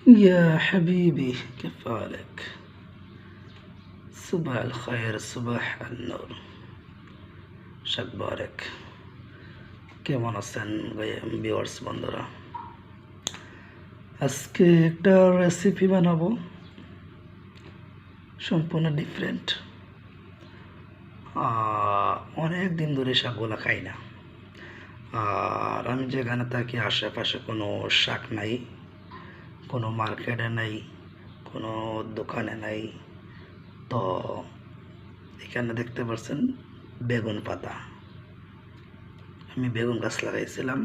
يا حبيبي كيف حالك؟ صباح الخير صباح النور شكبارك কেমন আছেন ভিউয়ার্স বন্ধুরা? আজকে একটা রেসিপি বানাবো সম্পূর্ণ ডিফারেন্ট। অনেক দিন ধরে শাকগুলা খাই না, আর আমি যেখানে থাকি আশেপাশে কোনো শাক নাই, কোনো মার্কেটে নাই, কোনো দোকানে নাই। তো এখানে দেখতে পাচ্ছেন বেগুন পাতা। আমি বেগুন গাছ লাগাইছিলাম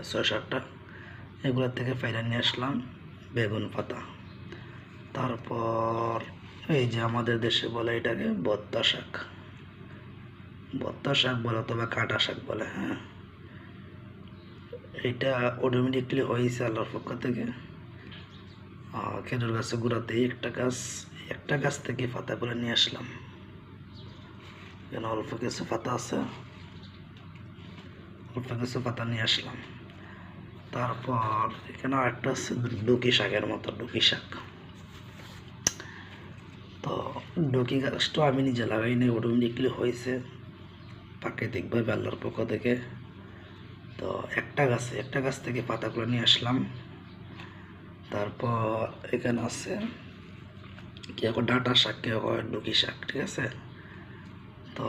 ৬-৭টা, এগুলোর থেকে ফাইলা নিয়ে আসলাম বেগুন পাতা। তারপর এই যে আমাদের দেশে বলে এটাকে ভর্তা শাক, ভর্তা শাক বলে অথবা কাটা শাক বলে। হ্যাঁ, এটা অটোমেটিকলি হয়েছে আল্লাহর পক্ষ থেকে। খেজুর গাছের গোড়াতে একটা গাছ থেকে পাতা করে নিয়ে আসলাম। এখানে অল্প কিছু পাতা আছে, অল্প কিছু পাতা নিয়ে আসলাম। তারপর এখানে আরেকটা আছে ডুকি শাকের মতো, ডুকি শাক। তো ডুকি গাছটা আমি নিজে লাগাইনি, অটোমেটিকলি হয়েছে প্রাকৃতিকভাবে আল্লাহর পক্ষ থেকে। তো একটা গাছ থেকে পাতাগুলো নিয়ে আসলাম। তারপর এখানে আছে কেউ ডাঁটা শাক, কেউ ডুকি শাক, ঠিক আছে। তো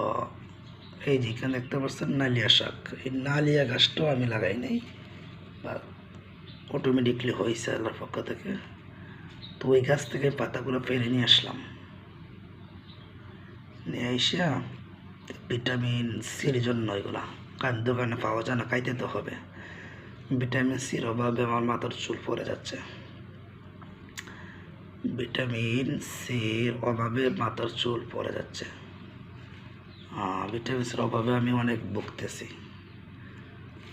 এই যে এখানে দেখতে পাচ্ছেন নালিয়া শাক, এই নালিয়া গাছটাও আমি লাগাই নাই, বা অটোমেটিকলি হয়েছে আল্লাহর পক্ষ থেকে। তো ওই গাছ থেকে পাতাগুলো পেরে নিয়ে আসলাম, নিয়ে এসে ভিটামিন সির জন্য এগুলা, কারণ দোকানে পাওয়া যায় না, খাইতে তো হবে। ভিটামিন সির অভাবে আমার মাথার চুল পড়ে যাচ্ছে, ভিটামিন সির অভাবে মাথার চুল পড়ে যাচ্ছে। ভিটামিন সির অভাবে আমি অনেক ভুগতেছি।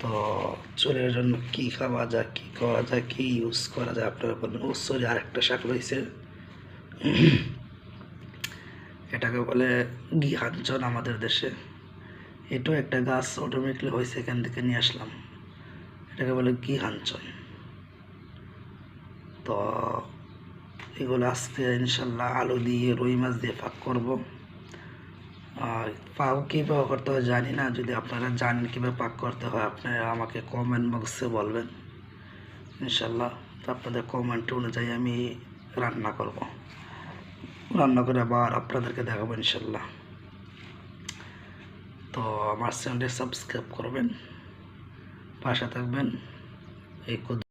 তো চুলের জন্য কী খাওয়া যায়, কী করা যায়, কী ইউজ করা যায় আপনারা বলবেন। ও সরি, আরেকটা শাক রয়েছে, এটাকে বলে ঘিহাঞ্চন আমাদের দেশে। এটাও একটা গাছ অটোমেটিকলি হয়েছে, এখান থেকে নিয়ে আসলাম। এটাকে বলে ঘিহাঞ্চন। তো এগুলো আজকে ইনশাল্লাহ আলু দিয়ে রুই মাছ দিয়ে পাক করব। পাক কীভাবে করতে হয় জানি না, যদি আপনারা জানেন কীভাবে পাক করতে হয় আপনারা আমাকে কমেন্ট বক্সে বলবেন ইনশাল্লাহ। তো আপনাদের কমেন্ট অনুযায়ী আমি রান্না করব, রান্না করে আবার আপনাদেরকে দেখাবো ইনশাল্লাহ। তো আমার চ্যানেলটি সাবস্ক্রাইব করবেন, পাশে থাকবেন। এই ক্ষুদ্র